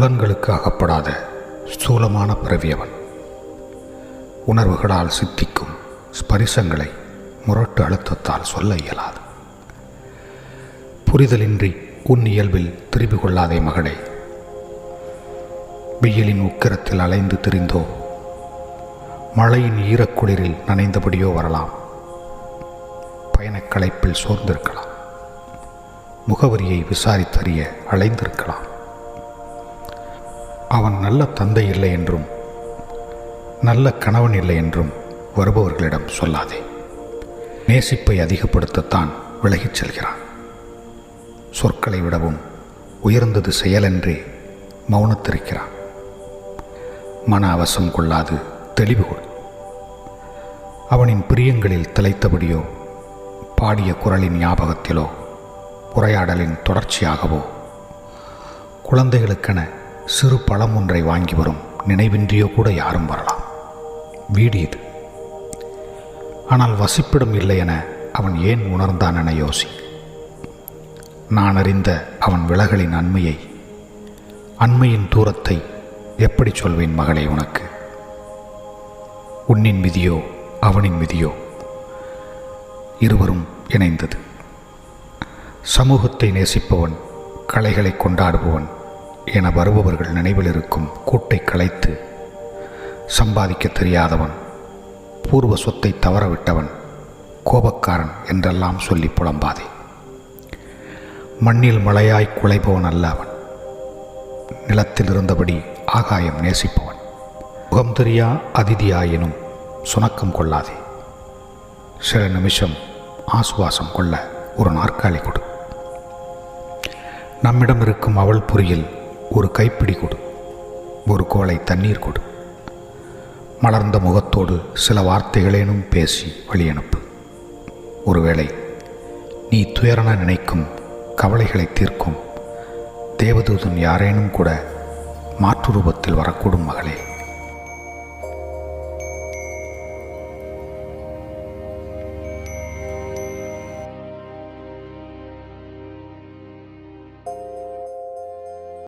புலன்களுக்கு அகப்படாத ஸ்தூலமான பிறவியவன். உணர்வுகளால் சித்திக்கும் ஸ்பரிசங்களை முரட்டு அழுத்தத்தால் சொல்ல இயலாது. புரிதலின்றி உன் இயல்பில் திரும்பி கொள்ளாதே மகளே. வெயிலின் உக்கிரத்தில் அலைந்து திரிந்தோ, மழையின் ஈரக்குளிரில் நனைந்தபடியோ வரலாம். பயணக்களைப்பில் சோர்ந்திருக்கலாம். முகவரியை விசாரித்தறிய அலைந்திருக்கலாம். அவன் நல்ல தந்தை இல்லை என்றும் நல்ல கணவன் இல்லை என்றும் வருபவர்களிடம் சொல்லாதே. நேசிப்பை அதிகப்படுத்தத்தான் விலகிச் செல்கிறான். சொற்களை விடவும் உயர்ந்தது செயலென்றே மௌனத்திருக்கிறான். மன அவசம் கொள்ளாது தெளிவு கொள். அவனின் பிரியங்களில் திளைத்தபடியோ, பாடிய குரலின் ஞாபகத்திலோ, உரையாடலின் தொடர்ச்சியாகவோ, குழந்தைகளுக்கென சிறு பழம் ஒன்றை வாங்கி வரும் நினைவின்றியோ கூட யாரும் வரலாம். வீடு இது. ஆனால் வசிப்பிடம் இல்லை என அவன் ஏன் உணர்ந்தான் என யோசி. நான் அறிந்த அவன் விலகலின் அண்மையின் தூரத்தை எப்படி சொல்வேன் மகளே உனக்கு? உன்னின் விதியோ அவனின் விதியோ இருவரும் இணைந்தது. சமூகத்தை நேசிப்பவன், கலைகளை கொண்டாடுபவன் என வருபவர்கள் நினைவில் இருக்கும் கூட்டை கலைத்து சம்பாதிக்க தெரியாதவன், பூர்வ சொத்தை தவறவிட்டவன், கோபக்காரன் என்றெல்லாம் சொல்லி புலம்பாதே. மண்ணில் மழையாய் குலைபவன் அல்ல அவன். நிலத்தில் இருந்தபடி ஆகாயம் நேசிப்பவன். முகம் தெரியா அதிதியாயினும் சுணக்கம் கொள்ளாதே. சில நிமிஷம் ஆசுவாசம் கொள்ள ஒரு நாற்காலி கொடு. நம்மிடம் இருக்கும் அவள் பொறியில் ஒரு கைப்பிடி கொடு. ஒரு கோளை தண்ணீர் கொடு. மலர்ந்த முகத்தோடு சில வார்த்தைகளேனும் பேசி வழியனுப்பு. ஒருவேளை நீ துயரென நினைக்கும் கவலைகளை தீர்க்கும் தேவதூதன் யாரேனும் கூட மாற்று ரூபத்தில் வரக்கூடும் மகளே.